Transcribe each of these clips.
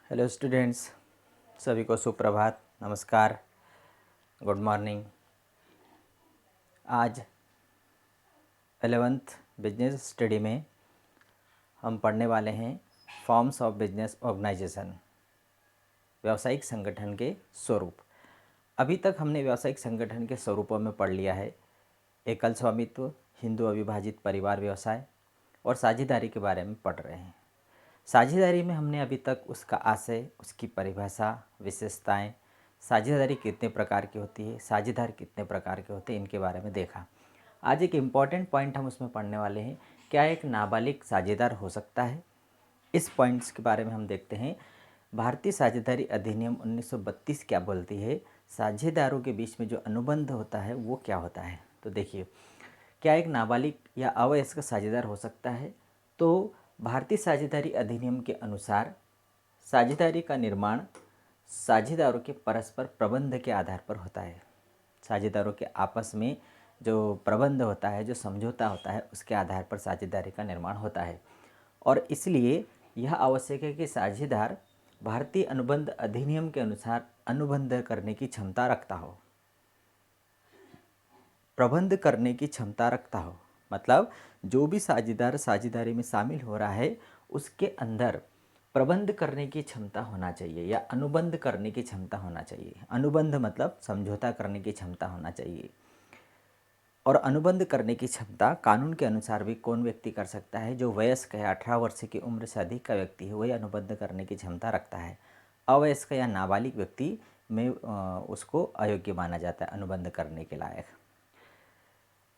Hello students, सभी को सुप्रभात, नमस्कार, गुड मॉर्निंग। आज 11th बिजनेस स्टडी में हम पढ़ने वाले हैं फॉर्म्स ऑफ बिजनेस ऑर्गेनाइजेशन, व्यावसायिक संगठन के स्वरूप। अभी तक हमने व्यावसायिक संगठन के स्वरूपों में पढ़ लिया है एकल स्वामित्व, हिंदू अविभाजित परिवार व्यवसाय और साझेदारी के बारे में पढ़ रहे हैं। साझेदारी में हमने अभी तक उसका आशय, उसकी परिभाषा, विशेषताएं, साझेदारी कितने प्रकार की होती है, साझेदार कितने प्रकार के होते हैं, इनके बारे में देखा। आज एक इम्पॉर्टेंट पॉइंट हम उसमें पढ़ने वाले हैं, क्या एक नाबालिग साझेदार हो सकता है। इस पॉइंट्स के बारे में हम देखते हैं। भारतीय साझेदारी अधिनियम 1932 क्या बोलती है, साझेदारों के बीच में जो अनुबंध होता है वो क्या होता है। तो देखिए, क्या एक नाबालिग या अवयस्क साझेदार हो सकता है। तो भारतीय साझेदारी अधिनियम के अनुसार साझेदारी का निर्माण साझेदारों के परस्पर प्रबंध के आधार पर होता है। साझेदारों के आपस में जो प्रबंध होता है, जो समझौता होता है, उसके आधार पर साझेदारी का निर्माण होता है। और इसलिए यह आवश्यक है कि साझेदार भारतीय अनुबंध अधिनियम के अनुसार अनुबंध करने की क्षमता रखता हो, प्रबंध करने की क्षमता रखता हो। मतलब जो भी साझेदार साझेदारी में शामिल हो रहा है उसके अंदर प्रबंध करने की क्षमता होना चाहिए या अनुबंध करने की क्षमता होना चाहिए। अनुबंध मतलब समझौता करने की क्षमता होना चाहिए। और अनुबंध करने की क्षमता कानून के अनुसार भी कौन व्यक्ति कर सकता है, जो वयस्क है, 18 वर्ष की उम्र से अधिक का व्यक्ति है, वही अनुबंध करने की क्षमता रखता है। अवयस्क या नाबालिग व्यक्ति में उसको अयोग्य माना जाता है अनुबंध करने के लायक।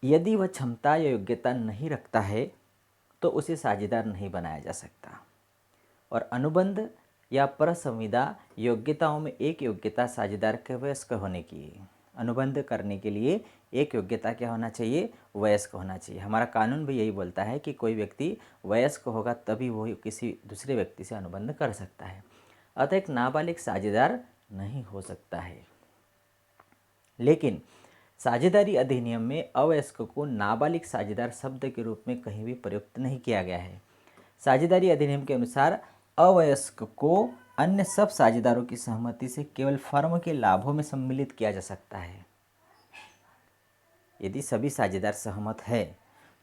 यदि वह क्षमता या योग्यता नहीं रखता है तो उसे साझेदार नहीं बनाया जा सकता। और अनुबंध या परसंविदा योग्यताओं में एक योग्यता साझेदार के वयस्क होने की है। अनुबंध करने के लिए एक योग्यता क्या होना चाहिए, वयस्क होना चाहिए। हमारा कानून भी यही बोलता है कि कोई व्यक्ति वयस्क होगा तभी वो किसी दूसरे व्यक्ति से अनुबंध कर सकता है। अतः एक नाबालिग साझेदार नहीं हो सकता है। लेकिन साझेदारी अधिनियम में अवयस्क को नाबालिग साझेदार शब्द के रूप में कहीं भी प्रयुक्त नहीं किया गया है। साझेदारी अधिनियम के अनुसार अवयस्क को अन्य सब साझेदारों की सहमति से केवल फर्म के लाभों में सम्मिलित किया जा सकता है। यदि सभी साझेदार सहमत है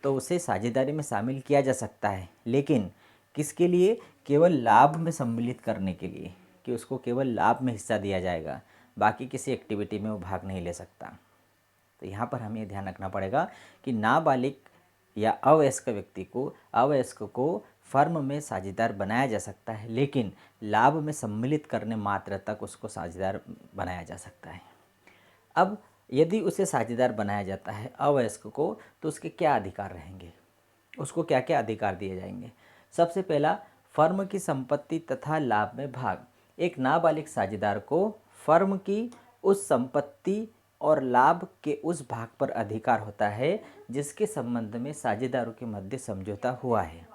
तो उसे साझेदारी में शामिल किया जा सकता है, लेकिन किसके लिए, केवल लाभ में सम्मिलित करने के लिए, कि उसको केवल लाभ में हिस्सा दिया जाएगा, बाकी किसी एक्टिविटी में वो भाग नहीं ले सकता। तो यहाँ पर हमें ध्यान रखना पड़ेगा कि नाबालिग या अवयस्क को फर्म में साझेदार बनाया जा सकता है, लेकिन लाभ में सम्मिलित करने मात्र तक उसको साझेदार बनाया जा सकता है। अब यदि उसे साझेदार बनाया जाता है अवयस्क को, तो उसके क्या अधिकार रहेंगे, उसको क्या क्या अधिकार दिए जाएंगे। सबसे पहला, फर्म की संपत्ति तथा लाभ में भाग। एक नाबालिग साझेदार को फर्म की उस संपत्ति और लाभ के उस भाग पर अधिकार होता है जिसके संबंध में साझेदारों के मध्य समझौता हुआ है।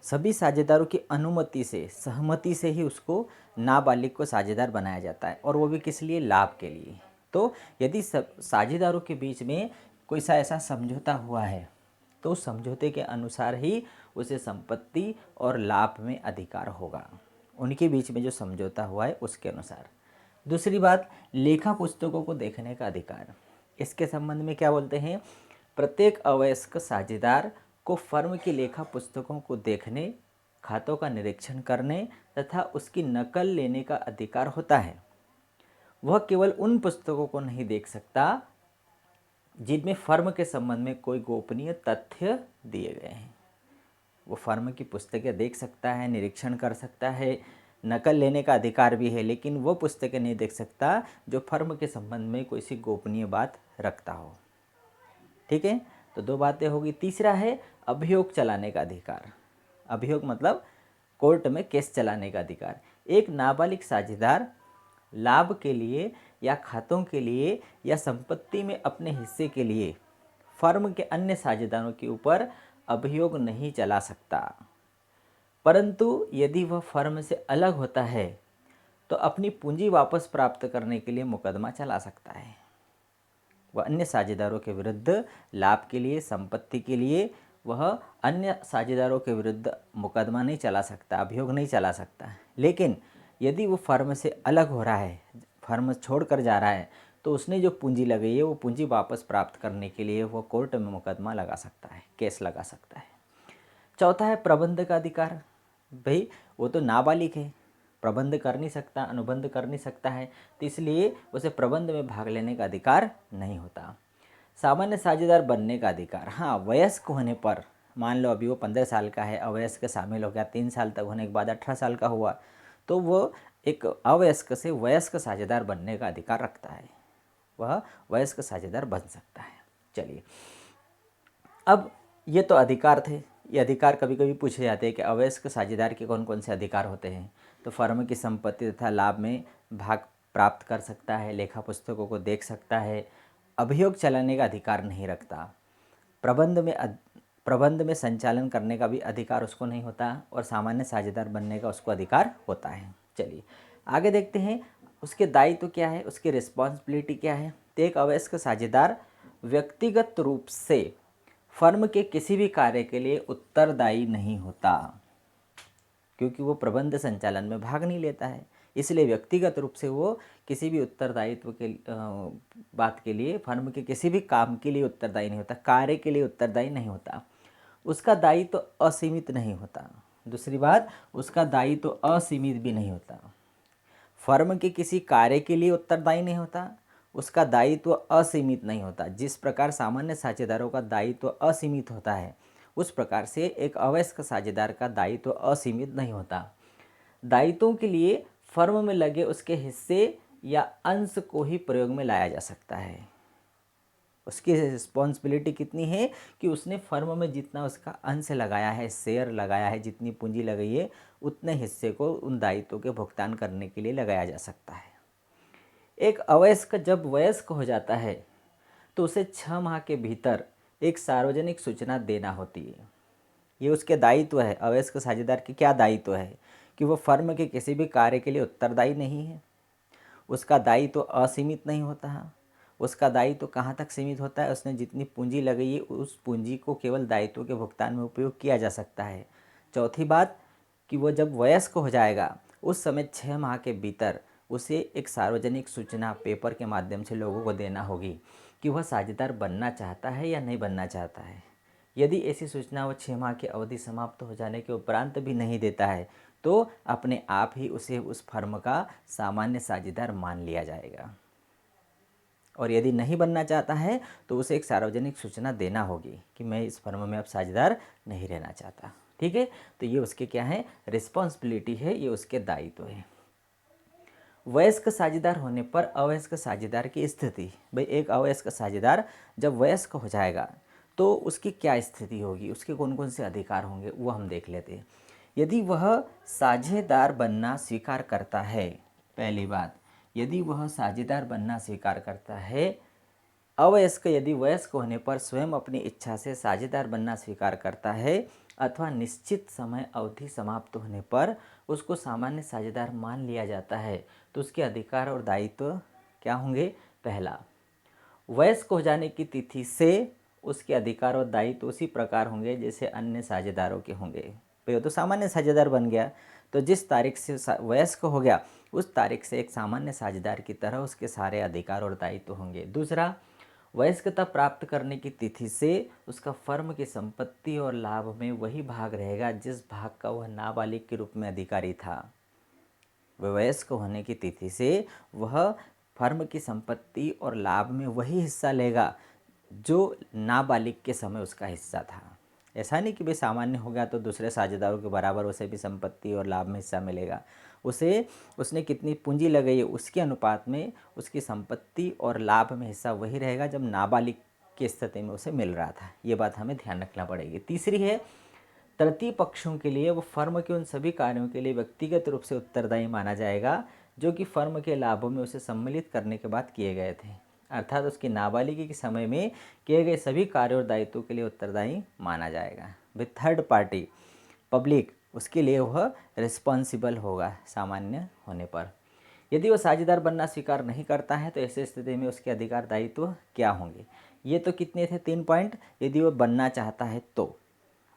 सभी साझेदारों की अनुमति से, सहमति से ही उसको नाबालिग को साझेदार बनाया जाता है, और वो भी किस लिए, लाभ के लिए। तो यदि साझेदारों के बीच में कोई सा ऐसा समझौता हुआ है तो उस समझौते के अनुसार ही उसे संपत्ति और लाभ में अधिकार होगा, उनके बीच में जो समझौता हुआ है उसके अनुसार। दूसरी बात, लेखा पुस्तकों को देखने का अधिकार। इसके संबंध में क्या बोलते हैं, प्रत्येक अवयस्क साझेदार को फर्म की लेखा पुस्तकों को देखने, खातों का निरीक्षण करने तथा उसकी नकल लेने का अधिकार होता है। वह केवल उन पुस्तकों को नहीं देख सकता जिनमें फर्म के संबंध में कोई गोपनीय तथ्य दिए गए हैं। वो फर्म की पुस्तकें देख सकता है, निरीक्षण कर सकता है, नकल लेने का अधिकार भी है, लेकिन वो पुस्तकें नहीं देख सकता जो फर्म के संबंध में कोई सी गोपनीय बात रखता हो। ठीक है, तो दो बातें होगी। तीसरा है अभियोग चलाने का अधिकार। अभियोग मतलब कोर्ट में केस चलाने का अधिकार। एक नाबालिग साझेदार लाभ के लिए या खातों के लिए या संपत्ति में अपने हिस्से के लिए फर्म के अन्य साझेदारों के ऊपर अभियोग नहीं चला सकता, परंतु यदि वह फर्म से अलग होता है तो अपनी पूंजी वापस प्राप्त करने के लिए मुकदमा चला सकता है। वह अन्य साझेदारों के विरुद्ध लाभ के लिए, संपत्ति के लिए वह अन्य साझेदारों के विरुद्ध मुकदमा नहीं चला सकता, अभियोग नहीं चला सकता। लेकिन यदि वो फर्म से अलग हो रहा है, फर्म छोड़ कर जा रहा है, तो उसने जो पूंजी लगाई है वो पूंजी वापस प्राप्त करने के लिए वो कोर्ट में मुकदमा लगा सकता है, केस लगा सकता है। चौथा है प्रबंध का अधिकार। भाई वो तो नाबालिग है, प्रबंध कर नहीं सकता, अनुबंध कर नहीं सकता है, तो इसलिए उसे प्रबंध में भाग लेने का अधिकार नहीं होता। सामान्य साझेदार बनने का अधिकार, हाँ, वयस्क होने पर, मान लो अभी वो 15 साल का है, अवयस्क शामिल हो गया, 3 साल तक होने के बाद 18 साल का हुआ, तो वो एक अवयस्क से वयस्क साझेदार बनने का अधिकार रखता है, वह वयस्क साझेदार बन सकता है। चलिए, अब ये तो अधिकार थे। ये अधिकार कभी कभी पूछे जाते हैं कि अवयस्क साझेदार के कौन कौन से अधिकार होते हैं। तो फर्म की संपत्ति तथा लाभ में भाग प्राप्त कर सकता है, लेखा पुस्तकों को देख सकता है, अभियोग चलाने का अधिकार नहीं रखता, प्रबंध में संचालन करने का भी अधिकार उसको नहीं होता, और सामान्य साझेदार बनने का उसको अधिकार होता है। चलिए आगे देखते हैं उसके दायित्व क्या है, उसकी रिस्पॉन्सिबिलिटी क्या है। तो एक अवयस्क साझेदार व्यक्तिगत रूप से फर्म के किसी भी कार्य के लिए उत्तरदायी नहीं होता, क्योंकि वो प्रबंध संचालन में भाग नहीं लेता है, इसलिए व्यक्तिगत रूप से वो किसी भी उत्तरदायित्व के बात के लिए, फर्म के किसी भी काम के लिए उत्तरदायी नहीं होता, कार्य के लिए उत्तरदायी नहीं होता। उसका दायित्व तो असीमित नहीं होता। दूसरी बात, उसका दायित्व तो असीमित भी नहीं होता। फर्म के किसी कार्य के लिए उत्तरदायी नहीं होता, उसका दायित्व असीमित नहीं होता। जिस प्रकार सामान्य साझेदारों का दायित्व असीमित होता है, उस प्रकार से एक अवयस्क साझेदार का दायित्व असीमित नहीं होता। दायित्वों के लिए फर्म में लगे उसके हिस्से या अंश को ही प्रयोग में लाया जा सकता है। उसकी रिस्पॉन्सिबिलिटी कितनी है कि उसने फर्म में जितना उसका अंश लगाया है, शेयर लगाया है, जितनी पूंजी लगाई है, उतने हिस्से को उन दायित्वों के भुगतान करने के लिए लगाया जा सकता है। एक अवयस्क जब वयस्क हो जाता है तो उसे 6 माह के भीतर एक सार्वजनिक सूचना देना होती है। ये उसके दायित्व है। अवयस्क साझेदार की क्या दायित्व है कि वो फर्म के किसी भी कार्य के लिए उत्तरदायी नहीं है, उसका दायित्व असीमित नहीं होता है। उसका दायित्व कहाँ तक सीमित होता है, उसने जितनी पूंजी लगाई है उस पूंजी को केवल दायित्व के भुगतान में उपयोग किया जा सकता है। चौथी बात कि वो जब वयस्क हो जाएगा उस समय 6 माह के भीतर उसे एक सार्वजनिक सूचना पेपर के माध्यम से लोगों को देना होगी कि वह साझेदार बनना चाहता है या नहीं बनना चाहता है। यदि ऐसी सूचना वो 6 माह की अवधि समाप्त हो जाने के उपरांत भी नहीं देता है तो अपने आप ही उसे उस फर्म का सामान्य साझेदार मान लिया जाएगा, और यदि नहीं बनना चाहता है तो उसे एक सार्वजनिक सूचना देना होगी कि मैं इस फर्म में अब साझेदार नहीं रहना चाहता। ठीक है, तो ये उसके क्या है, रिस्पॉन्सिबिलिटी है, ये उसके दायित्व है। वयस्क साझेदार होने पर अवयस्क साझेदार की स्थिति, भाई एक अवयस्क साझेदार जब वयस्क हो जाएगा तो उसकी क्या स्थिति होगी, उसके कौन कौन से अधिकार होंगे, वो हम देख लेते हैं। यदि वह साझेदार बनना स्वीकार करता है, पहली बात, यदि वह साझेदार बनना स्वीकार करता है, अवयस्क यदि वयस्क होने पर स्वयं अपनी इच्छा से साझेदार बनना स्वीकार करता है अथवा निश्चित समय अवधि समाप्त होने पर उसको सामान्य साझेदार मान लिया जाता है, तो उसके अधिकार और दायित्व क्या होंगे। पहला, वयस्क हो जाने की तिथि से उसके अधिकार और दायित्व उसी प्रकार होंगे जैसे अन्य साझेदारों के होंगे। भाई तो सामान्य साझेदार बन गया, तो जिस तारीख से वयस्क हो गया उस तारीख से एक सामान्य साझेदार की तरह उसके सारे अधिकार और दायित्व होंगे। दूसरा, वयस्कता प्राप्त करने की तिथि से उसका फर्म की संपत्ति और लाभ में वही भाग रहेगा जिस भाग का वह नाबालिग के रूप में अधिकारी था। वयस्क होने की तिथि से वह फर्म की संपत्ति और लाभ में वही हिस्सा लेगा जो नाबालिग के समय उसका हिस्सा था। ऐसा नहीं कि भाई सामान्य हो गया तो दूसरे साझेदारों के बराबर उसे भी संपत्ति और लाभ में हिस्सा मिलेगा। उसने कितनी पूंजी लगाई है उसके अनुपात में उसकी संपत्ति और लाभ में हिस्सा वही रहेगा जब नाबालिग की स्थिति में उसे मिल रहा था। ये बात हमें ध्यान रखना पड़ेगी। तीसरी है, तृतीय पक्षों के लिए वो फर्म के उन सभी कार्यों के लिए व्यक्तिगत रूप से उत्तरदायी माना जाएगा जो कि फर्म के लाभों में उसे सम्मिलित करने के बाद किए गए थे, अर्थात उसकी नाबालिगी के समय में किए गए सभी कार्यों और दायित्वों के लिए उत्तरदायी माना जाएगा। विद थर्ड पार्टी पब्लिक, उसके लिए वह रिस्पॉन्सिबल होगा सामान्य होने पर। यदि वह साझेदार बनना स्वीकार नहीं करता है तो ऐसी स्थिति में उसके अधिकार दायित्व क्या होंगे। ये तो कितने थे, 3 पॉइंट। यदि वह बनना चाहता है तो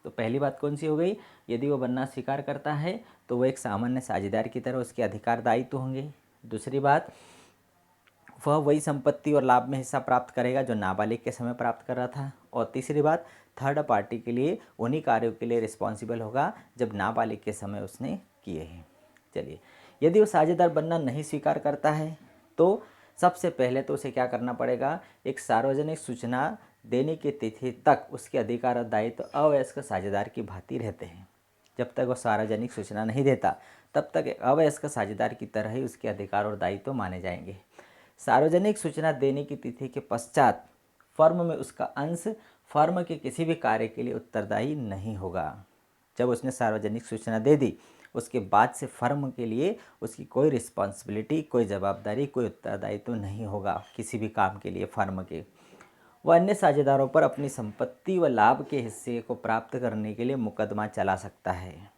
तो पहली बात कौन सी हो गई, यदि वो बनना स्वीकार करता है तो वो एक सामान्य साझेदार की तरह उसके अधिकार दायित्व होंगे। दूसरी बात, वह वही संपत्ति और लाभ में हिस्सा प्राप्त करेगा जो नाबालिग के समय प्राप्त कर रहा था। और तीसरी बात, थर्ड पार्टी के लिए उन्हीं कार्यों के लिए रिस्पॉन्सिबल होगा जब नाबालिग के समय उसने किए हैं। चलिए, यदि वो साझेदार बनना नहीं स्वीकार करता है तो सबसे पहले तो उसे क्या करना पड़ेगा, एक सार्वजनिक सूचना देने की तिथि तक उसके अधिकार और दायित्व अवयस्क साझेदार की भांति रहते हैं। जब तक वो सार्वजनिक सूचना नहीं देता तब तक एक अवयस्क साझेदार की तरह ही उसके अधिकार और दायित्व माने जाएंगे। सार्वजनिक सूचना देने की तिथि के पश्चात फर्म में उसका अंश फर्म के किसी भी कार्य के लिए उत्तरदायी नहीं होगा। जब उसने सार्वजनिक सूचना दे दी उसके बाद से फर्म के लिए उसकी कोई रिस्पॉन्सिबिलिटी, कोई जवाबदारी, कोई उत्तरदायित्व नहीं होगा किसी भी काम के लिए फर्म के। वह अन्य साझेदारों पर अपनी संपत्ति व लाभ के हिस्से को प्राप्त करने के लिए मुकदमा चला सकता है।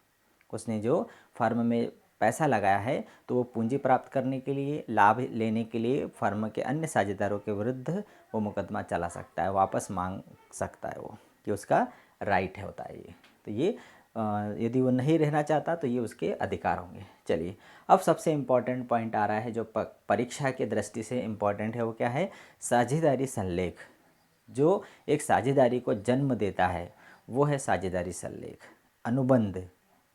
उसने जो फर्म में पैसा लगाया है तो वो पूंजी प्राप्त करने के लिए, लाभ लेने के लिए फर्म के अन्य साझेदारों के विरुद्ध वो मुकदमा चला सकता है, वापस मांग सकता है वो, कि उसका राइट है होता है ये। तो ये यदि वो नहीं रहना चाहता तो ये उसके अधिकार होंगे। चलिए, अब सबसे इम्पॉर्टेंट पॉइंट आ रहा है जो परीक्षा के दृष्टि से इम्पॉर्टेंट है, वो क्या है, साझेदारी संलेख। जो एक साझेदारी को जन्म देता है वो है साझेदारी संलेख, अनुबंध,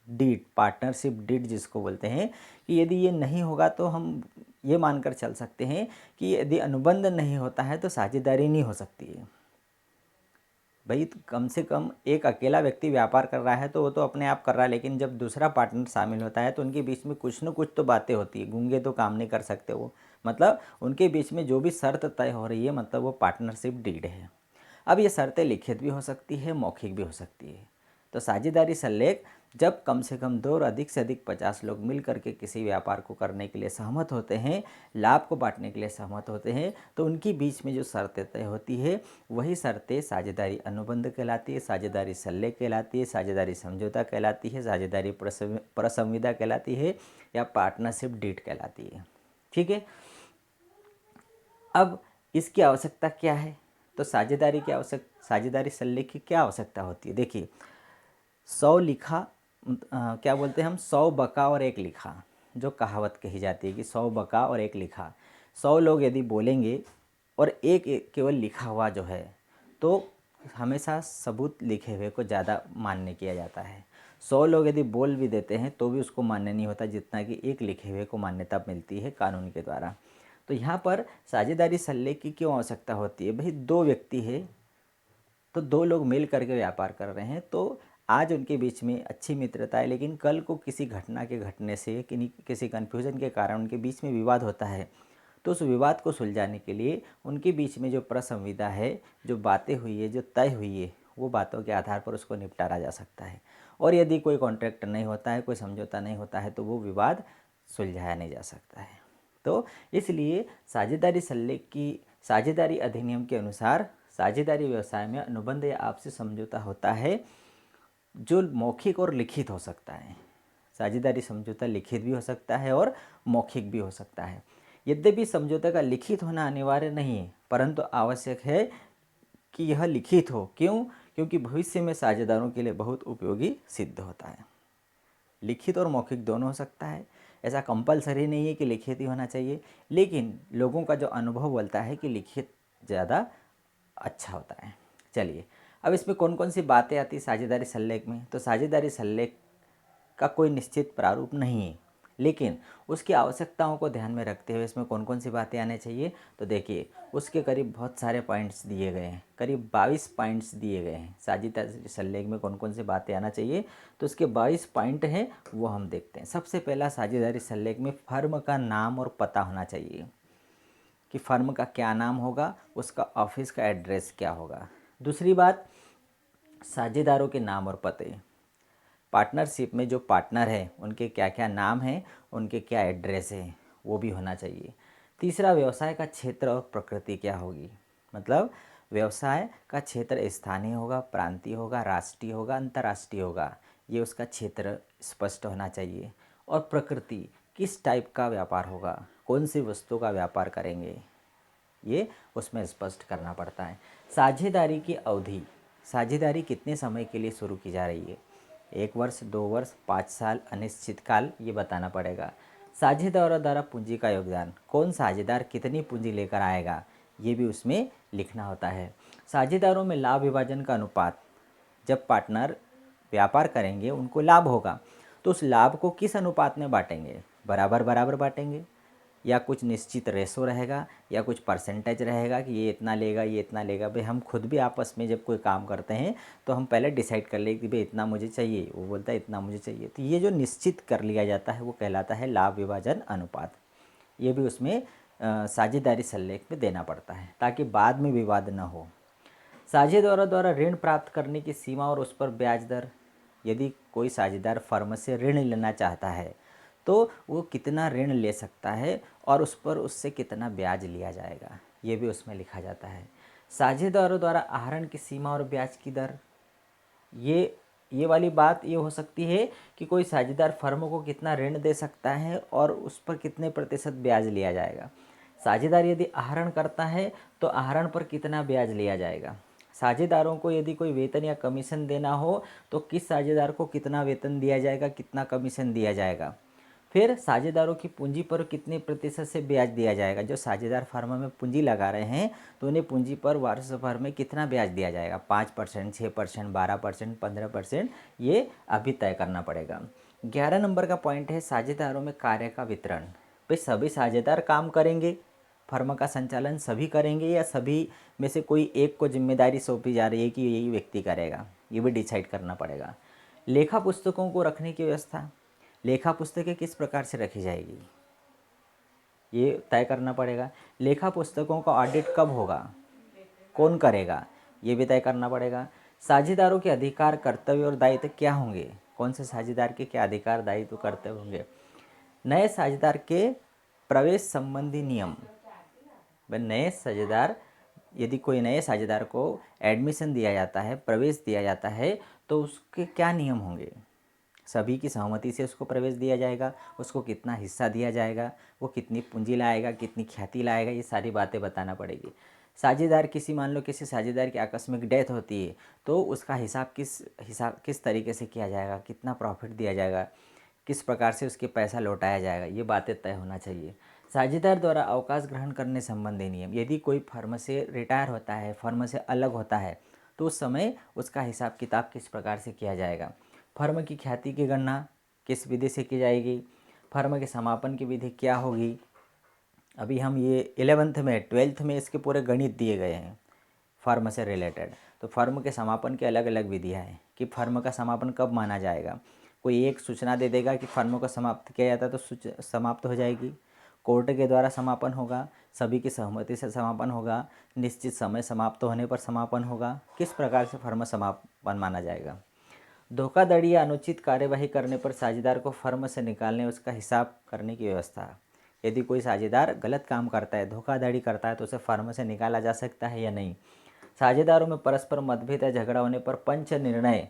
डीड, पार्टनरशिप डीड जिसको बोलते हैं। कि यदि ये नहीं होगा तो हम ये मानकर चल सकते हैं कि यदि अनुबंध नहीं होता है तो साझेदारी नहीं हो सकती है। भाई, तो कम से कम एक अकेला व्यक्ति व्यापार कर रहा है तो वो तो अपने आप कर रहा है, लेकिन जब दूसरा पार्टनर शामिल होता है तो उनके बीच में कुछ न कुछ तो बातें होती है। गूंगे तो काम नहीं कर सकते वो, मतलब उनके बीच में जो भी शर्त तय हो रही है, मतलब वो पार्टनरशिप डीड है। अब ये शर्तें लिखित भी हो सकती है, मौखिक भी हो सकती है। तो साझेदारी संलेख जब कम से कम 2 और अधिक से अधिक 50 लोग मिल करके किसी व्यापार को करने के लिए सहमत होते हैं, लाभ को बांटने के लिए सहमत होते हैं, तो उनके बीच में जो शर्तें तय होती है वही शर्तें साझेदारी अनुबंध कहलाती है, साझेदारी संलेख कहलाती है, साझेदारी समझौता कहलाती है, साझेदारी प्रसंविदा कहलाती है, या पार्टनरशिप डीड कहलाती है। ठीक है। अब इसकी आवश्यकता क्या है, तो साझेदारी संलेख की क्या आवश्यकता होती है। देखिए, 100 लिखा, क्या बोलते हैं हम, 100 बका और 1 लिखा, जो कहावत कही जाती है कि 100 बका और 1 लिखा। 100 लोग यदि बोलेंगे और एक केवल लिखा हुआ जो है, तो हमेशा सबूत लिखे हुए को ज़्यादा मान्य किया जाता है। 100 लोग यदि बोल भी देते हैं तो भी उसको मान्य नहीं होता जितना कि एक लिखे हुए को मान्यता मिलती है कानून के द्वारा। तो यहाँ पर साझेदारी संलेख की क्यों आवश्यकता होती है। भाई, 2 व्यक्ति है तो 2 लोग मिल करके व्यापार कर रहे हैं, तो आज उनके बीच में अच्छी मित्रता है, लेकिन कल को किसी घटना के घटने से किसी कन्फ्यूज़न के कारण उनके बीच में विवाद होता है, तो उस विवाद को सुलझाने के लिए उनके बीच में जो प्रसंविदा है, जो बातें हुई है, जो तय हुई है, वो बातों के आधार पर उसको निपटारा जा सकता है। और यदि कोई कॉन्ट्रैक्ट नहीं होता है, कोई समझौता नहीं होता है, तो वो विवाद सुलझाया नहीं जा सकता है। तो इसलिए साझेदारी अधिनियम के अनुसार साझेदारी व्यवसाय में अनुबंध या आपसी समझौता होता है जो मौखिक और लिखित हो सकता है। साझेदारी समझौता लिखित भी हो सकता है और मौखिक भी हो सकता है। यद्यपि समझौते का लिखित होना अनिवार्य नहीं है, परंतु आवश्यक है कि यह लिखित हो। क्यों? क्योंकि भविष्य में साझेदारों के लिए बहुत उपयोगी सिद्ध होता है। लिखित और मौखिक दोनों हो सकता है, ऐसा कंपलसरी नहीं है कि लिखित ही होना चाहिए, लेकिन लोगों का जो अनुभव बोलता है कि लिखित ज़्यादा अच्छा होता है। चलिए, अब इसमें कौन कौन सी बातें आती है साझेदारी संलेख में। तो साझेदारी संलेख का कोई निश्चित प्रारूप नहीं है, लेकिन उसकी आवश्यकताओं को ध्यान में रखते हुए इसमें कौन कौन सी बातें आनी चाहिए। तो देखिए, उसके करीब बहुत सारे पॉइंट्स दिए गए हैं, करीब 22 पॉइंट्स दिए गए हैं। साझेदारी संलेख में कौन कौन सी बातें आना चाहिए, तो उसके 22 पॉइंट हैं, वो हम देखते हैं। सबसे पहला, साझेदारी संलेख में फर्म का नाम और पता होना चाहिए, कि फर्म का क्या नाम होगा, उसका ऑफिस का एड्रेस क्या होगा। दूसरी बात, साझेदारों के नाम और पते, पार्टनरशिप में जो पार्टनर है उनके क्या क्या नाम हैं, उनके क्या एड्रेस है, वो भी होना चाहिए। तीसरा, व्यवसाय का क्षेत्र और प्रकृति क्या होगी, मतलब व्यवसाय का क्षेत्र स्थानीय होगा, प्रांतीय होगा, राष्ट्रीय होगा, अंतर्राष्ट्रीय होगा, ये उसका क्षेत्र स्पष्ट होना चाहिए। और प्रकृति, किस टाइप का व्यापार होगा, कौन सी वस्तु का व्यापार करेंगे, ये उसमें स्पष्ट करना पड़ता है। साझेदारी की अवधि, साझेदारी कितने समय के लिए शुरू की जा रही है? 1 वर्ष, 2 वर्ष, 5 साल, अनिश्चित काल, ये बताना पड़ेगा। साझेदारों द्वारा पूंजी का योगदान, कौन साझेदार कितनी पूंजी लेकर आएगा, ये भी उसमें लिखना होता है। साझेदारों में लाभ विभाजन का अनुपात, जब पार्टनर व्यापार करेंगे उनको लाभ होगा, तो उस लाभ को किस अनुपात में बांटेंगे? बराबर बराबर बांटेंगे, या कुछ निश्चित रेशो रहेगा, या कुछ परसेंटेज रहेगा कि ये इतना लेगा, ये इतना लेगा। भाई हम खुद भी आपस में जब कोई काम करते हैं तो हम पहले डिसाइड कर ले कि भाई इतना मुझे चाहिए, वो बोलता है इतना मुझे चाहिए। तो ये जो निश्चित कर लिया जाता है वो कहलाता है लाभ विभाजन अनुपात। ये भी उसमें साझेदारी सल्लेख में देना पड़ता है ताकि बाद में विवाद न हो। साझेदारों द्वारा ऋण प्राप्त करने की सीमा और उस पर ब्याज दर, यदि कोई साझेदार फर्म से ऋण लेना चाहता है तो वो कितना ऋण ले सकता है और उस पर उससे कितना ब्याज लिया जाएगा, ये भी उसमें लिखा जाता है। साझेदारों द्वारा आहरण की सीमा और ब्याज की दर, ये वाली बात ये हो सकती है कि कोई साझेदार फर्म को कितना ऋण दे सकता है और उस पर कितने प्रतिशत ब्याज लिया जाएगा। साझेदार यदि आहरण करता है तो आहरण पर कितना ब्याज लिया जाएगा। साझेदारों को यदि कोई वेतन या कमीशन देना हो तो किस साझेदार को कितना वेतन दिया जाएगा, कितना कमीशन दिया जाएगा। फिर साझेदारों की पूंजी पर कितने प्रतिशत से ब्याज दिया जाएगा। जो साझेदार फर्म में पूंजी लगा रहे हैं तो उन्हें पूंजी पर वर्ष भर में कितना ब्याज दिया जाएगा, 5%, 6%, 12%, 15%, ये अभी तय करना पड़ेगा। 11 नंबर का पॉइंट है साझेदारों में कार्य का वितरण। भाई सभी साझेदार काम करेंगे, फर्म का संचालन सभी करेंगे, या सभी में से कोई एक को जिम्मेदारी सौंपी जा रही है कि यही व्यक्ति करेगा, ये भी डिसाइड करना पड़ेगा। लेखा पुस्तकों को रखने की व्यवस्था, लेखा पुस्तकें किस प्रकार से रखी जाएगी, ये तय करना पड़ेगा। लेखा पुस्तकों का ऑडिट कब होगा, कौन करेगा, ये भी तय करना पड़ेगा। साझेदारों के अधिकार, कर्तव्य और दायित्व क्या होंगे, कौन से साझेदार के क्या अधिकार, दायित्व, कर्तव्य होंगे। नए साझेदार के प्रवेश संबंधी नियम, नए साझेदार, यदि कोई नए साझेदार को एडमिशन दिया जाता है, प्रवेश दिया जाता है, तो उसके क्या नियम होंगे। सभी की सहमति से उसको प्रवेश दिया जाएगा, उसको कितना हिस्सा दिया जाएगा, वो कितनी पूंजी लाएगा, कितनी ख्याति लाएगा, ये सारी बातें बताना पड़ेगी। साझेदार मान लो किसी साझेदार की आकस्मिक डेथ होती है तो उसका हिसाब किस तरीके से किया जाएगा, कितना प्रॉफिट दिया जाएगा, किस प्रकार से उसके पैसा लौटाया जाएगा, ये बातें तय होना चाहिए। साझेदार द्वारा अवकाश ग्रहण करने संबंधी नियम, यदि कोई फर्म से रिटायर होता है, फर्म से अलग होता है, तो उस समय उसका हिसाब किताब किस प्रकार से किया जाएगा। फर्म की ख्याति की गणना किस विधि से की जाएगी, फर्म के समापन की विधि क्या होगी। अभी हम ये 11th में 12th में इसके पूरे गणित दिए गए हैं फर्म से रिलेटेड। तो फर्म के समापन की अलग अलग विधियाँ हैं कि फर्म का समापन कब माना जाएगा। कोई एक सूचना दे देगा कि फर्म को समाप्त किया जाता है तो समाप्त हो जाएगी, कोर्ट के द्वारा समापन होगा, सभी की सहमति से समापन होगा, निश्चित समय समाप्त होने पर समापन होगा, किस प्रकार से फर्म समापन माना जाएगा। धोखाधड़ी या अनुचित कार्यवाही करने पर साझेदार को फर्म से निकालने, उसका हिसाब करने की व्यवस्था। यदि कोई साझेदार गलत काम करता है, धोखाधड़ी करता है, तो उसे फर्म से निकाला जा सकता है या नहीं। साझेदारों में परस्पर मतभेद या झगड़ा होने पर पंच निर्णय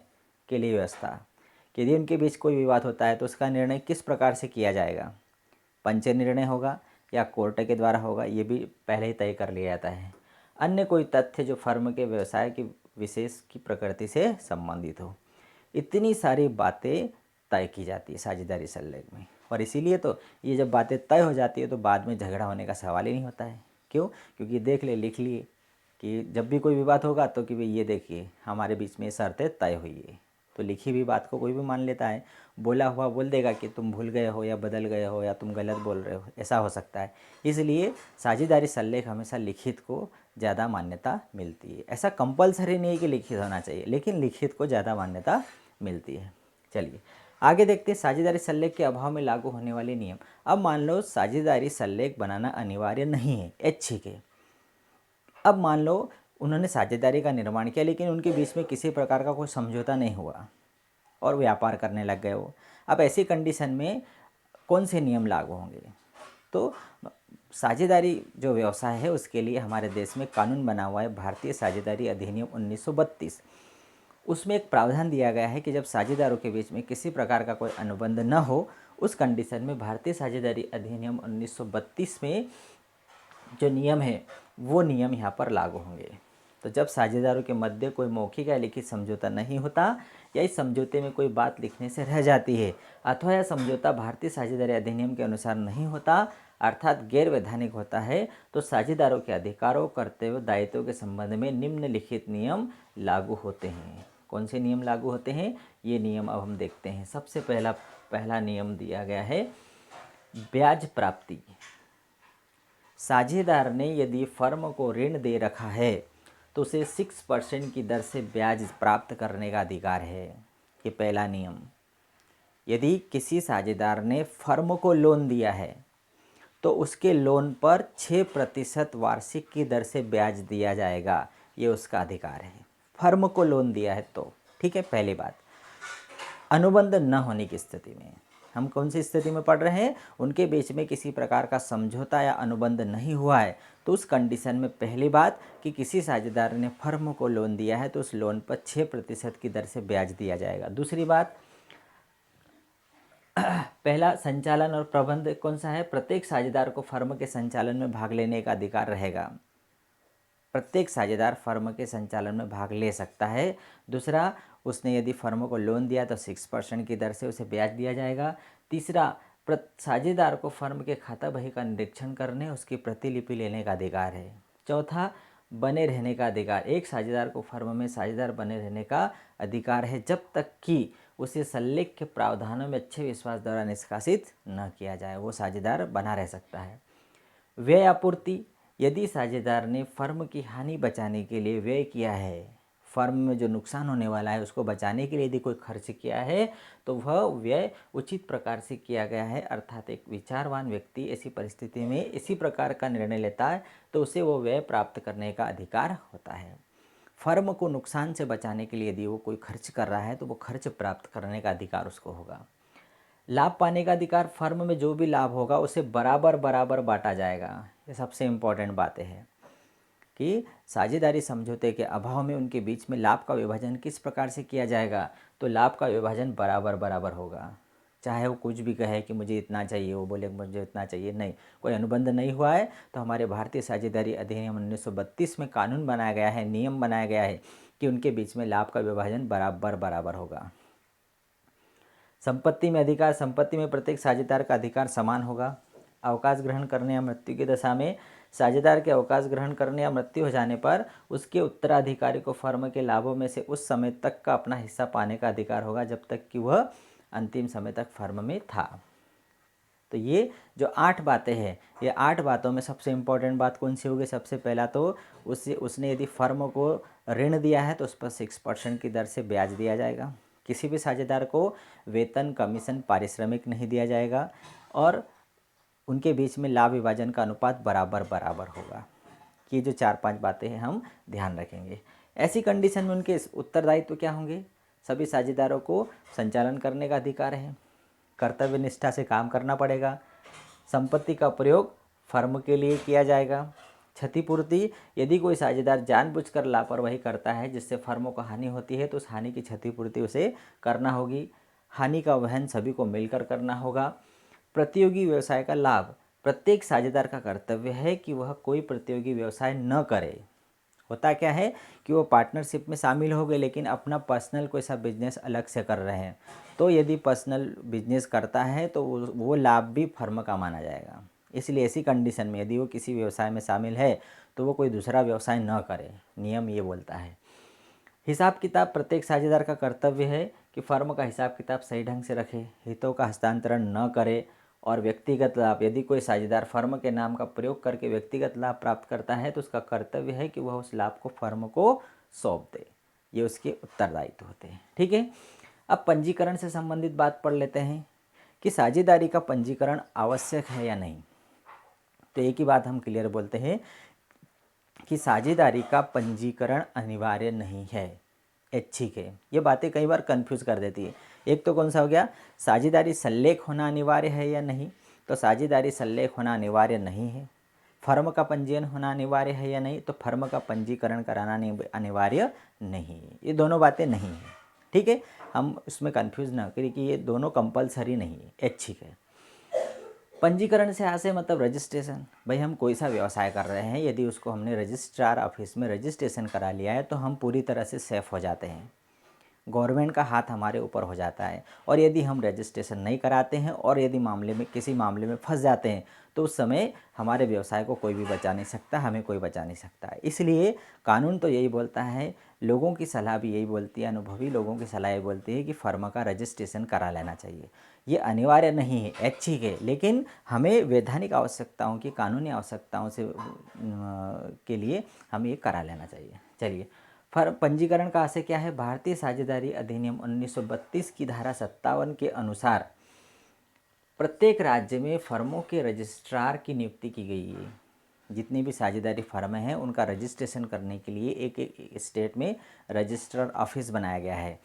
के लिए व्यवस्था, यदि उनके बीच कोई विवाद होता है तो उसका निर्णय किस प्रकार से किया जाएगा, पंच निर्णय होगा या कोर्ट के द्वारा होगा, ये भी पहले ही तय कर लिया जाता है। अन्य कोई तथ्य जो फर्म के व्यवसाय की विशेष की प्रकृति से संबंधित हो, इतनी सारी बातें तय की जाती है साझेदारी सल्लेख में। और इसीलिए तो ये जब बातें तय हो जाती है तो बाद में झगड़ा होने का सवाल ही नहीं होता है। क्यों? क्योंकि देख लिख लिए कि जब भी कोई विवाद होगा तो कि भाई ये देखिए हमारे बीच में शर्तें तय हुई है, तो लिखी हुई बात को कोई भी मान लेता है। बोला हुआ बोल देगा कि तुम भूल गए हो या बदल गए हो या तुम गलत बोल रहे हो, ऐसा हो सकता है। इसलिए साझेदारी सल्लेख हमेशा लिखित को ज़्यादा मान्यता मिलती है। ऐसा कंपलसरी नहीं है कि लिखित होना चाहिए, लेकिन लिखित को ज़्यादा मान्यता मिलती है। चलिए आगे देखते हैं साझेदारी सल्लेख के अभाव में लागू होने वाले नियम। अब मान लो साझेदारी सल्लेख बनाना अनिवार्य नहीं है, ऐच्छिक है। अब मान लो उन्होंने साझेदारी का निर्माण किया लेकिन उनके बीच में किसी प्रकार का कोई समझौता नहीं हुआ और व्यापार करने लग गए वो। अब ऐसी कंडीशन में कौन से नियम लागू होंगे? तो साझेदारी जो व्यवसाय है उसके लिए हमारे देश में कानून बना हुआ है, भारतीय साझेदारी अधिनियम 1932। उसमें एक प्रावधान दिया गया है कि जब साझेदारों के बीच में किसी प्रकार का कोई अनुबंध न हो, उस कंडीशन में भारतीय साझेदारी अधिनियम 1932 में जो नियम है वो नियम यहाँ पर लागू होंगे। तो जब साझेदारों के मध्य कोई मौखिक या लिखित समझौता नहीं होता या इस समझौते में कोई बात लिखने से रह जाती है अथवा यह समझौता भारतीय साझेदारी अधिनियम के अनुसार नहीं होता अर्थात गैर वैधानिक होता है तो साझेदारों के अधिकारों, कर्तव्यों, दायित्वों के संबंध में निम्नलिखित नियम लागू होते हैं। कौन से नियम लागू होते हैं? ये नियम अब हम देखते हैं। सबसे पहला नियम दिया गया है ब्याज प्राप्ति। साझेदार ने यदि फर्म को ऋण दे रखा है तो उसे 6% की दर से ब्याज प्राप्त करने का अधिकार है। ये पहला नियम। यदि किसी साझेदार ने फर्म को लोन दिया है तो उसके लोन पर 6% वार्षिक की दर से ब्याज दिया जाएगा। ये उसका अधिकार है, फर्म को लोन दिया है तो। ठीक है, पहली बात। अनुबंध न होने की स्थिति में, हम कौन सी स्थिति में पढ़ रहे हैं? उनके बीच में किसी प्रकार का समझौता या अनुबंध नहीं हुआ है तो उस कंडीशन में पहली बात कि किसी साझेदार ने फर्म को लोन दिया है तो उस लोन पर 6% की दर से ब्याज दिया जाएगा। दूसरी बात, पहला संचालन और प्रबंध कौन सा है? प्रत्येक साझेदार को फर्म के संचालन में भाग लेने का अधिकार रहेगा। प्रत्येक साझेदार फर्म के संचालन में भाग ले सकता है। दूसरा, उसने यदि फर्म को लोन दिया तो 6% की दर से उसे ब्याज दिया जाएगा। तीसरा, साझेदार को फर्म के खाता बही का निरीक्षण करने, उसकी प्रतिलिपि लेने का अधिकार है। चौथा, बने रहने का अधिकार। एक साझेदार को फर्म में साझेदार बने रहने का अधिकार है जब तक कि उसे संलेख के प्रावधानों में अच्छे विश्वास द्वारा निष्कासित न किया जाए, वो साझेदार बना रह सकता है। व्यय आपूर्ति, यदि साझेदार ने फर्म की हानि बचाने के लिए व्यय किया है, फर्म में जो नुकसान होने वाला है उसको बचाने के लिए यदि कोई खर्च किया है तो वह व्यय उचित प्रकार से किया गया है, अर्थात एक विचारवान व्यक्ति ऐसी परिस्थिति में इसी प्रकार का निर्णय लेता है तो उसे वो व्यय प्राप्त करने का अधिकार होता है। फर्म को नुकसान से बचाने के लिए यदि वो कोई खर्च कर रहा है तो वो खर्च प्राप्त करने का अधिकार उसको होगा। लाभ पाने का अधिकार, फर्म में जो भी लाभ होगा उसे बराबर बराबर बांटा जाएगा। ये सबसे इम्पोर्टेंट बातें हैं कि साझेदारी समझौते के अभाव में उनके बीच में लाभ का विभाजन किस प्रकार से किया जाएगा, तो लाभ का विभाजन बराबर बराबर होगा। चाहे वो कुछ भी कहे कि मुझे इतना चाहिए, वो बोले मुझे इतना चाहिए, नहीं, कोई अनुबंध नहीं हुआ है तो हमारे भारतीय साझेदारी अधिनियम 1932 में कानून बनाया गया है, नियम बनाया गया है कि उनके बीच में लाभ का विभाजन बराबर बराबर होगा। संपत्ति में अधिकार, संपत्ति में प्रत्येक साझेदार का अधिकार समान होगा। अवकाश ग्रहण करने या मृत्यु की दशा में साझेदार के अवकाश ग्रहण करने या मृत्यु हो जाने पर उसके उत्तराधिकारी को फर्म के लाभों में से उस समय तक का अपना हिस्सा पाने का अधिकार होगा जब तक कि वह अंतिम समय तक फर्म में था। तो ये जो 8 बातें हैं, ये 8 बातों में सबसे इम्पोर्टेंट बात कौन सी होगी? सबसे पहला तो उसने यदि फर्म को ऋण दिया है तो उस पर 6% की दर से ब्याज दिया जाएगा। किसी भी साझेदार को वेतन, कमीशन, पारिश्रमिक नहीं दिया जाएगा और उनके बीच में लाभ विभाजन का अनुपात बराबर बराबर होगा। ये जो 4-5 बातें हैं हम ध्यान रखेंगे। ऐसी कंडीशन में उनके उत्तरदायित्व क्या होंगे? सभी साझेदारों को संचालन करने का अधिकार है, कर्तव्य निष्ठा से काम करना पड़ेगा, संपत्ति का प्रयोग फर्म के लिए किया जाएगा। क्षतिपूर्ति, यदि कोई साझेदार जानबूझकर लापरवाही करता है जिससे फर्म को हानि होती है तो उस हानि की क्षतिपूर्ति उसे करना होगी। हानि का वहन सभी को मिलकर करना होगा। प्रतियोगी व्यवसाय का लाभ, प्रत्येक साझेदार का कर्तव्य है कि वह कोई प्रतियोगी व्यवसाय न करे। होता क्या है कि वो पार्टनरशिप में शामिल हो गए लेकिन अपना पर्सनल कोई सा बिजनेस अलग से कर रहे हैं, तो यदि पर्सनल बिजनेस करता है तो वो लाभ भी फर्म का माना जाएगा। इसलिए ऐसी कंडीशन में यदि वो किसी व्यवसाय में शामिल है तो वो कोई दूसरा व्यवसाय न करे, नियम ये बोलता है। हिसाब किताब, प्रत्येक साझेदार का कर्तव्य है कि फर्म का हिसाब किताब सही ढंग से रखे, हितों का हस्तांतरण न करे और व्यक्तिगत लाभ, यदि कोई साझेदार फर्म के नाम का प्रयोग करके व्यक्तिगत लाभ प्राप्त करता है तो उसका कर्तव्य है कि वह उस लाभ को फर्म को सौंप दे। ये उसके उत्तरदायित्व होते हैं। ठीक है, अब पंजीकरण से संबंधित बात पढ़ लेते हैं कि साझेदारी का पंजीकरण आवश्यक है या नहीं। तो एक ही बात हम क्लियर बोलते हैं कि साझेदारी का पंजीकरण अनिवार्य नहीं है, ऐच्छिक है। ये बातें कई बार कंफ्यूज कर देती है। एक तो कौन सा हो गया, साझेदारी संलेख होना अनिवार्य है या नहीं, तो साझेदारी संलेख होना अनिवार्य नहीं है। फर्म का पंजीयन होना अनिवार्य है या नहीं, तो फर्म का पंजीकरण कराना अनिवार्य नहीं है। ये दोनों बातें नहीं है। ठीक है, हम उसमें कंफ्यूज ना करें कि ये दोनों कंपलसरी नहीं है, ऐच्छिक है। पंजीकरण से आशय मतलब रजिस्ट्रेशन। भाई हम कोई सा व्यवसाय कर रहे हैं, यदि उसको हमने रजिस्ट्रार ऑफिस में रजिस्ट्रेशन करा लिया है तो हम पूरी तरह से सेफ हो जाते हैं, गवर्नमेंट का हाथ हमारे ऊपर हो जाता है। और यदि हम रजिस्ट्रेशन नहीं कराते हैं और यदि किसी मामले में फंस जाते हैं तो उस समय हमारे व्यवसाय को कोई भी बचा नहीं सकता, हमें कोई बचा नहीं सकता है। इसलिए कानून तो यही बोलता है, लोगों की सलाह भी यही बोलती है, अनुभवी लोगों की सलाह ये बोलती है कि फर्म का रजिस्ट्रेशन करा लेना चाहिए। ये अनिवार्य नहीं है, ऐच्छिक है, लेकिन हमें वैधानिक आवश्यकताओं की, कानूनी आवश्यकताओं से के लिए हमें ये करा लेना चाहिए। चलिए, पंजीकरण का आशय क्या है? भारतीय साझेदारी अधिनियम 1932 की धारा 57 के अनुसार प्रत्येक राज्य में फर्मों के रजिस्ट्रार की नियुक्ति की गई है। जितनी भी साझेदारी फर्म हैं उनका रजिस्ट्रेशन करने के लिए एक एक स्टेट में रजिस्ट्रार ऑफिस बनाया गया है,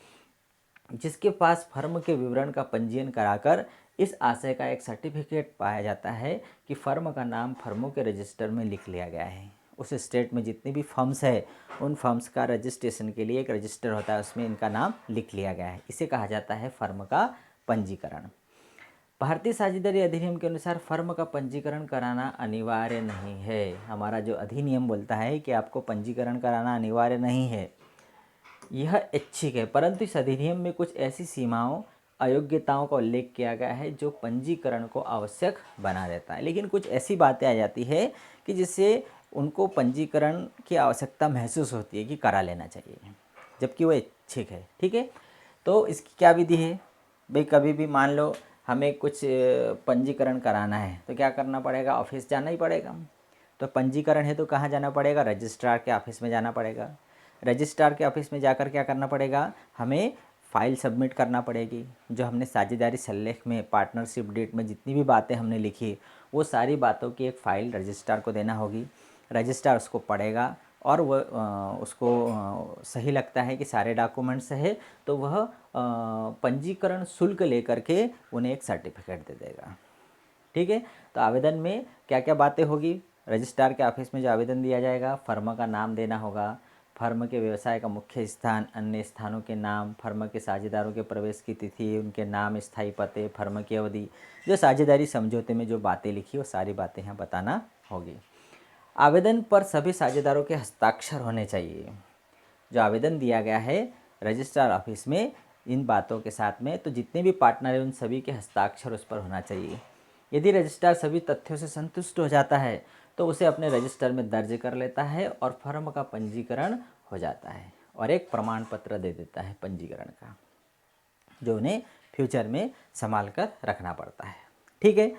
जिसके पास फर्म के विवरण का पंजीयन कराकर इस आशय का एक सर्टिफिकेट पाया जाता है कि फर्म का नाम फर्मों के रजिस्टर में लिख लिया गया है। उस स्टेट में जितनी भी फर्म्स है उन फर्म्स का रजिस्ट्रेशन के लिए एक रजिस्टर होता है, उसमें इनका नाम लिख लिया गया है। इसे कहा जाता है फर्म का पंजीकरण। भारतीय साझेदारी अधिनियम के अनुसार फर्म का पंजीकरण कराना अनिवार्य नहीं है। हमारा जो अधिनियम बोलता है कि आपको पंजीकरण कराना अनिवार्य नहीं है, यह ऐच्छिक है, परंतु इस अधिनियम में कुछ ऐसी सीमाओं, अयोग्यताओं का उल्लेख किया गया है जो पंजीकरण को आवश्यक बना देता है। लेकिन कुछ ऐसी बातें आ जाती है कि जिससे उनको पंजीकरण की आवश्यकता महसूस होती है कि करा लेना चाहिए, जबकि वो ऐच्छिक है। ठीक है, तो इसकी क्या विधि है? भाई कभी भी मान लो हमें कुछ पंजीकरण कराना है तो क्या करना पड़ेगा? ऑफिस जाना ही पड़ेगा। तो पंजीकरण है तो कहाँ जाना पड़ेगा? रजिस्ट्रार के ऑफिस में जाना पड़ेगा। रजिस्ट्रार के ऑफिस में जाकर क्या करना पड़ेगा? हमें फ़ाइल सबमिट करना पड़ेगी। जो हमने साझेदारी सल्लेख में, पार्टनरशिप डीड में जितनी भी बातें हमने लिखी, वो सारी बातों की एक फ़ाइल रजिस्ट्रार को देना होगी। रजिस्ट्रार उसको पढ़ेगा और वह उसको सही लगता है कि सारे डॉक्यूमेंट्स है तो वह पंजीकरण शुल्क लेकर के उन्हें एक सर्टिफिकेट दे देगा। ठीक है, तो आवेदन में क्या क्या बातें होगी? रजिस्ट्रार के ऑफिस में जो आवेदन दिया जाएगा, फर्म का नाम देना होगा, फर्म के व्यवसाय का मुख्य स्थान, अन्य स्थानों के नाम, फर्म के साझेदारों के प्रवेश की तिथि, उनके नाम, स्थायी पते, फर्म की अवधि, जो साझेदारी समझौते में जो बातें लिखी वो सारी बातें यहाँ बताना होगी। आवेदन पर सभी साझेदारों के हस्ताक्षर होने चाहिए। जो आवेदन दिया गया है रजिस्ट्रार ऑफिस में इन बातों के साथ में, तो जितने भी पार्टनर हैं उन सभी के हस्ताक्षर उस पर होना चाहिए। यदि रजिस्ट्रार सभी तथ्यों से संतुष्ट हो जाता है तो उसे अपने रजिस्टर में दर्ज कर लेता है और फर्म का पंजीकरण हो जाता है और एक प्रमाण पत्र दे देता है पंजीकरण का, जो उन्हें फ्यूचर में संभाल कर रखना पड़ता है। ठीक है,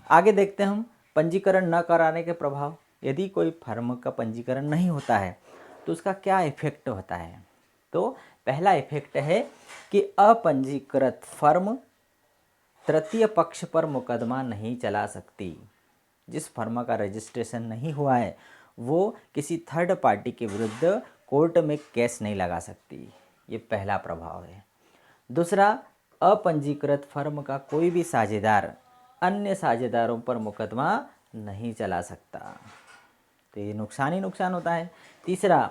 आगे देखते हैं हम पंजीकरण न कराने के प्रभाव। यदि कोई फर्म का पंजीकरण नहीं होता है तो उसका क्या इफेक्ट होता है? तो पहला इफेक्ट है कि अपंजीकृत फर्म तृतीय पक्ष पर मुकदमा नहीं चला सकती। जिस फर्म का रजिस्ट्रेशन नहीं हुआ है वो किसी थर्ड पार्टी के विरुद्ध कोर्ट में केस नहीं लगा सकती। ये पहला प्रभाव है। दूसरा, अपंजीकृत फर्म का कोई भी साझेदार अन्य साझेदारों पर मुकदमा नहीं चला सकता, तो ये नुकसान ही नुकसान होता है। तीसरा,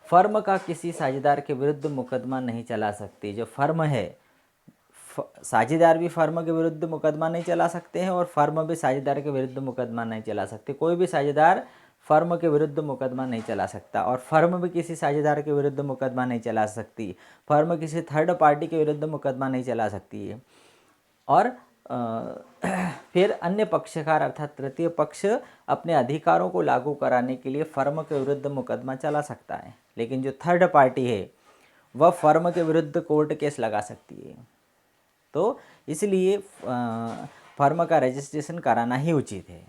फर्म का किसी साझेदार के विरुद्ध मुकदमा नहीं चला सकती। जो फर्म है, साझेदार भी फर्म के विरुद्ध मुकदमा नहीं चला सकते हैं और फर्म भी साझेदार के विरुद्ध मुकदमा नहीं चला सकते। कोई भी साझेदार फर्म के विरुद्ध मुकदमा नहीं चला सकता और फर्म भी किसी साझेदार के विरुद्ध मुकदमा नहीं चला सकती। फर्म किसी थर्ड पार्टी के विरुद्ध मुकदमा नहीं चला सकती है। और फिर अन्य पक्षकार अर्थात तृतीय पक्ष अपने अधिकारों को लागू कराने के लिए फर्म के विरुद्ध मुकदमा चला सकता है, लेकिन जो थर्ड पार्टी है वह फर्म के विरुद्ध कोर्ट केस लगा सकती है। तो इसलिए फर्म का रजिस्ट्रेशन कराना ही उचित है।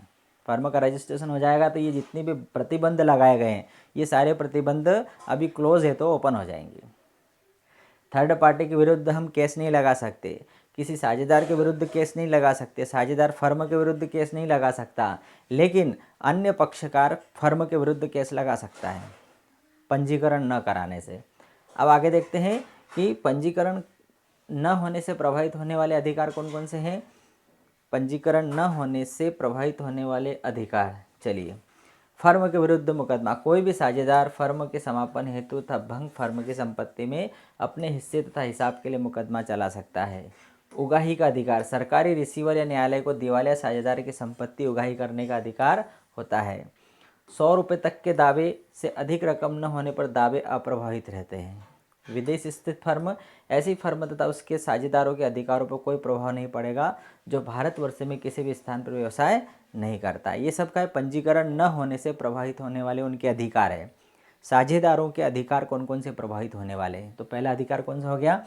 फर्म का रजिस्ट्रेशन हो जाएगा तो ये जितने भी प्रतिबंध लगाए गए हैं ये सारे प्रतिबंध अभी क्लोज है तो ओपन हो जाएंगे। थर्ड पार्टी के विरुद्ध हम केस नहीं लगा सकते, किसी साझेदार के विरुद्ध केस नहीं लगा सकते, साझेदार फर्म के विरुद्ध केस नहीं लगा सकता, लेकिन अन्य पक्षकार फर्म के विरुद्ध केस लगा सकता है पंजीकरण न कराने से। अब आगे देखते हैं कि पंजीकरण न होने से प्रभावित होने वाले अधिकार कौन कौन से हैं। पंजीकरण न होने से प्रभावित होने वाले अधिकार, चलिए, फर्म के विरुद्ध मुकदमा। कोई भी साझेदार फर्म के समापन हेतु तथा भंग फर्म की संपत्ति में अपने हिस्से तथा हिसाब के लिए मुकदमा चला सकता है। उगाही का अधिकार, सरकारी रिसीवर या न्यायालय को दिवालिया साझेदार की संपत्ति उगाही करने का अधिकार होता है। 100 रुपये तक के दावे से अधिक रकम न होने पर दावे अप्रभावित रहते हैं। विदेश स्थित फर्म, ऐसी फर्म तथा उसके साझेदारों के अधिकारों पर कोई प्रभाव नहीं पड़ेगा जो भारतवर्ष में किसी भी स्थान पर व्यवसाय नहीं करता। ये सब का पंजीकरण न होने से प्रभावित होने वाले उनके अधिकार है। साझेदारों के अधिकार कौन कौन से प्रभावित होने वाले हैं? तो पहला अधिकार कौन सा हो गया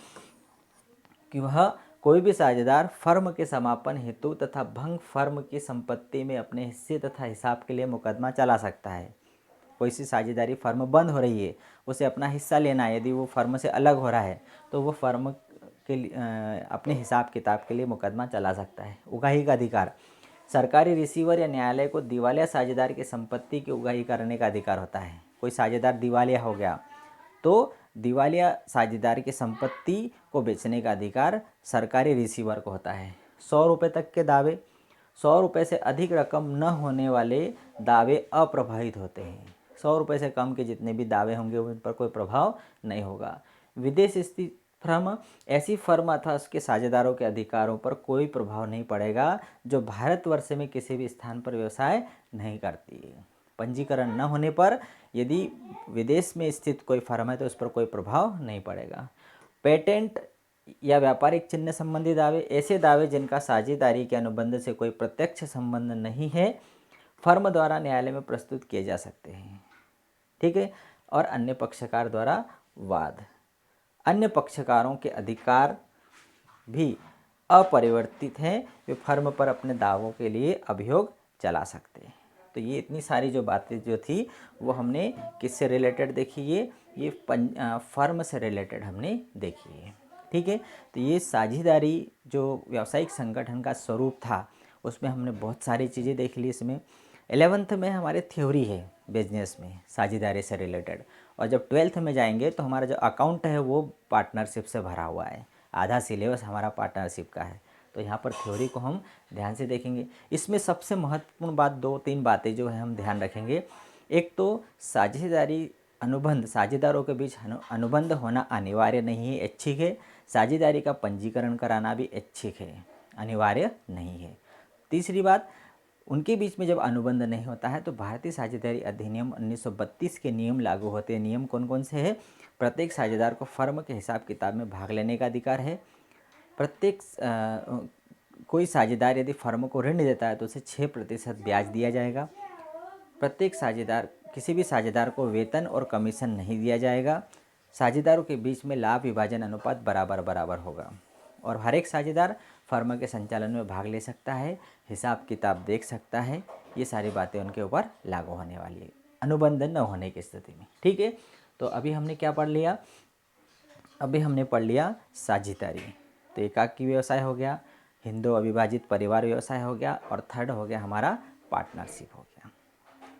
कि वह कोई भी साझेदार फर्म के समापन हेतु तथा भंग फर्म की संपत्ति में अपने हिस्से तथा हिसाब के लिए मुकदमा चला सकता है। कोई सी साझेदारी फर्म बंद हो रही है, उसे अपना हिस्सा लेना है, यदि वो फर्म से अलग हो रहा है तो वो फर्म के अपने हिसाब किताब के लिए मुकदमा चला सकता है। उगाही का अधिकार, सरकारी रिसीवर या न्यायालय को दिवालिया साझेदार की संपत्ति की उगाही करने का अधिकार होता है। कोई साझेदार दिवालिया हो गया तो दिवालिया साझेदार की संपत्ति को बेचने का अधिकार सरकारी रिसीवर को होता है। 100 रुपये तक के दावे, 100 रुपये से अधिक रकम न होने वाले दावे अप्रभावित होते हैं। 100 रुपये से कम के जितने भी दावे होंगे उन पर कोई प्रभाव नहीं होगा। विदेश स्थित फर्म, ऐसी फर्म अथवा उसके साझेदारों के अधिकारों पर कोई प्रभाव नहीं पड़ेगा जो भारतवर्ष में किसी भी स्थान पर व्यवसाय नहीं करती है। पंजीकरण न होने पर यदि विदेश में स्थित कोई फर्म है तो उस पर कोई प्रभाव नहीं पड़ेगा। पेटेंट या व्यापारिक चिन्ह संबंधी दावे, ऐसे दावे जिनका साझेदारी के अनुबंध से कोई प्रत्यक्ष संबंध नहीं है, फर्म द्वारा न्यायालय में प्रस्तुत किए जा सकते हैं। ठीक है। और अन्य पक्षकार द्वारा वाद, अन्य पक्षकारों के अधिकार भी अपरिवर्तित हैं, वे फर्म पर अपने दावों के लिए अभियोग चला सकते हैं। तो ये इतनी सारी जो बातें जो थी वो हमने किससे रिलेटेड देखी, ये फर्म से रिलेटेड हमने देखी है। ठीक है। तो ये साझेदारी जो व्यावसायिक संगठन का स्वरूप था उसमें हमने बहुत सारी चीज़ें देख ली। इसमें 11th में हमारे थ्योरी है बिजनेस में साझेदारी से रिलेटेड, और जब 12th में जाएंगे तो हमारा जो अकाउंट है वो पार्टनरशिप से भरा हुआ है, आधा सिलेबस हमारा पार्टनरशिप का है। तो यहाँ पर थ्योरी को हम ध्यान से देखेंगे। इसमें सबसे महत्वपूर्ण बात 2-3 बातें जो है हम ध्यान रखेंगे। एक तो साझेदारी अनुबंध, साझेदारों के बीच अनुबंध होना अनिवार्य नहीं है, ऐच्छिक है। साझेदारी का पंजीकरण कराना भी ऐच्छिक है, अनिवार्य नहीं है। तीसरी बात, उनके बीच में जब अनुबंध नहीं होता है तो भारतीय साझेदारी अधिनियम 1932 के नियम लागू होते हैं। नियम कौन कौन से हैं? प्रत्येक साझेदार को फर्म के हिसाब किताब में भाग लेने का अधिकार है। प्रत्येक कोई साझेदार यदि फर्म को ऋण देता है तो उसे 6% ब्याज दिया जाएगा। प्रत्येक साझेदार, किसी भी साझेदार को वेतन और कमीशन नहीं दिया जाएगा। साझेदारों के बीच में लाभ विभाजन अनुपात बराबर बराबर होगा और हर एक साझेदार फर्म के संचालन में भाग ले सकता है, हिसाब किताब देख सकता है। ये सारी बातें उनके ऊपर लागू होने वाली है अनुबंध न होने की स्थिति में। ठीक है। तो अभी हमने क्या पढ़ लिया? अभी हमने पढ़ लिया साझेदारी। तो एकाकी व्यवसाय हो गया, हिंदू अविभाजित परिवार व्यवसाय हो गया, और थर्ड हो गया हमारा पार्टनरशिप हो गया।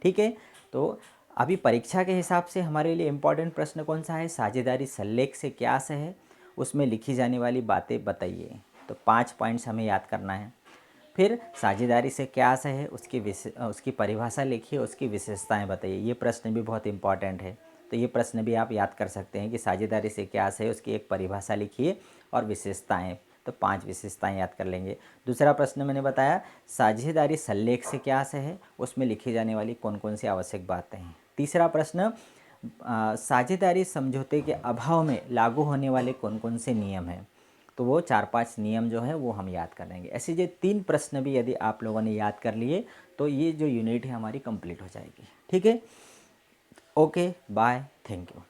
ठीक है। तो अभी परीक्षा के हिसाब से हमारे लिए इम्पोर्टेंट प्रश्न कौन सा है? साझेदारी सल्लेख से क्या आशय है, उसमें लिखी जाने वाली बातें बताइए। तो 5 पॉइंट्स हमें याद करना है। फिर साझेदारी से क्या आशय है, उसकी परिभाषा लिखिए, उसकी विशेषताएं बताइए। ये प्रश्न भी बहुत इंपॉर्टेंट है, तो ये प्रश्न भी आप याद कर सकते हैं कि साझेदारी से क्या आशय है, उसकी एक परिभाषा लिखिए और विशेषताएं, तो 5 विशेषताएं याद कर लेंगे। दूसरा प्रश्न मैंने बताया साझेदारी सल्लेख से क्या आशय है, उसमें लिखी जाने वाली कौन कौन सी आवश्यक बातें हैं। तीसरा प्रश्न साझेदारी समझौते के अभाव में लागू होने वाले कौन कौन से नियम हैं, तो वो 4-5 नियम जो है वो हम याद कर लेंगे। ऐसे ये 3 प्रश्न भी यदि आप लोगों ने याद कर लिए तो ये जो यूनिट है हमारी कंप्लीट हो जाएगी। ठीक है। Okay, bye, thank you.